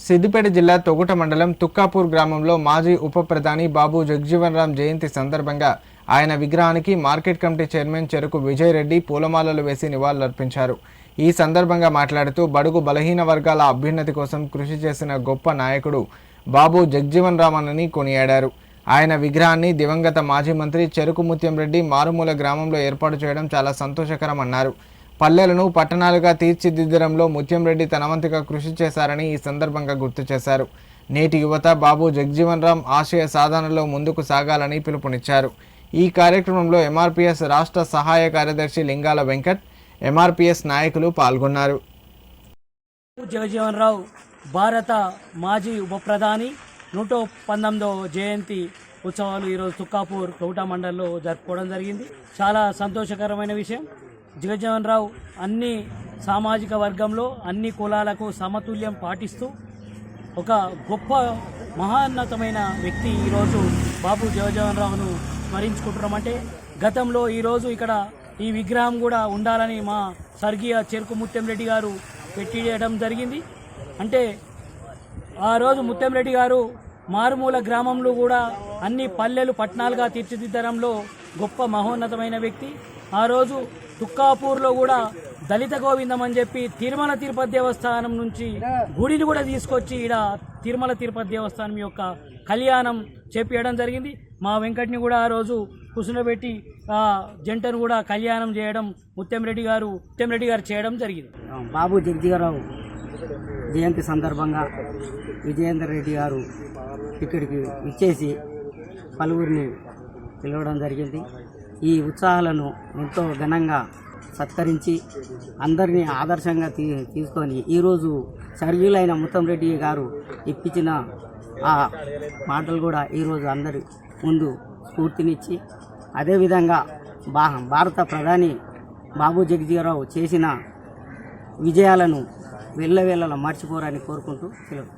సిద్దిపేట జిల్లా తొగుట మండలం తుక్కాపూర్ గ్రామంలో మాజీ ఉప ప్రధాని బాబు జగజీవన్ రామ్ జయంతి సందర్భంగా ఆయన విగ్రహానికి మార్కెట్ కమిటీ చైర్మన్ చెరుకు విజయ్ రెడ్డి పూలమాలలు వేసి నివాళులర్పించారు. ఈ సందర్భంగా మాట్లాడుతూ బడుగు బలహీన వర్గాల అభ్యున్నతి కోసం కృషి చేసిన గొప్ప నాయకుడు బాబు జగజీవన్ రామ్ అని కొనియాడారు. ఆయన విగ్రహాన్ని దివంగత మాజీ మంత్రి చెరుకు ముత్యం రెడ్డి మారుమూల గ్రామంలో ఏర్పాటు చేయడం చాలా సంతోషకరమన్నారు. పల్లెలను పట్టణాలుగా తీర్చిదిద్దడంలో ముత్యం రెడ్డి తన వంతుగా కృషి చేశారని ఈ సందర్భంగా గుర్తు చేశారు. నేటి యువత బాబు జగజీవన్ రామ్ ఆశయ సాధనలో ముందుకు సాగాలని పిలుపునిచ్చారు. ఈ కార్యక్రమంలో ఎంఆర్పీఎస్ రాష్ట్ర సహాయ కార్యదర్శి లింగాల వెంకట్, ఎంఆర్పీఎస్ నాయకులు పాల్గొన్నారు. జగజీవన్ రావు భారత మాజీ ఉప ప్రధాని 119వ జయంతి ఉత్సవాలు ఈరోజు తుక్కాపూర్ తొగుట మండలంలో జరుపుకోవడం జరిగింది. చాలా సంతోషకరమైన విషయం. జగజీవన్ రావు అన్ని సామాజిక వర్గంలో అన్ని కులాలకు సమతుల్యం పాటిస్తూ ఒక గొప్ప మహోన్నతమైన వ్యక్తి ఈరోజు బాబు జగజీవన్ రావును స్మరించుకుంటున్నామంటే గతంలో ఈరోజు ఇక్కడ ఈ విగ్రహం కూడా ఉండాలని మా స్వర్గీయ చెరుకు ముత్యం రెడ్డి గారు పెట్టియడం జరిగింది. అంటే ఆ రోజు ముత్యం రెడ్డి గారు మారుమూల గ్రామంలో కూడా అన్ని పల్లెలు పట్టణాలుగా తీర్చిదిద్దడంలో గొప్ప మహోన్నతమైన వ్యక్తి. ఆ రోజు తుక్కాపూర్లో కూడా దళిత గోవిందం అని చెప్పి తిరుమల తిరుపతి దేవస్థానం నుంచి గుడిని కూడా తీసుకొచ్చి ఇక్కడ తిరుమల తిరుపతి దేవస్థానం యొక్క కళ్యాణం చేపించడం జరిగింది. మా వెంకట్ని కూడా ఆ రోజు కూర్చునబెట్టి జంటను కూడా కళ్యాణం చేయడం ముత్యం రెడ్డి గారు చేయడం జరిగింది. బాబు జగజీవన్ జయంతి సందర్భంగా విజయేందర్ రెడ్డి గారు ఇక్కడికి ఇచ్చేసి పలువురిని పిలవడం జరిగింది. ఈ ఉత్సాహాలను ఎంతో ఘనంగా సత్కరించి అందరినీ ఆదర్శంగా తీసుకొని ఈరోజు స్వర్గీయులైన ముత్తం రెడ్డి గారు ఇప్పించిన ఆ మాటలు కూడా ఈరోజు అందరి ముందు స్ఫూర్తినిచ్చి, అదేవిధంగా భారత ప్రధాని బాబు జగజీవన్ రావు చేసిన విజయాలను వెళ్ళవేళలా మర్చిపోరని కోరుకుంటూ సెలవు.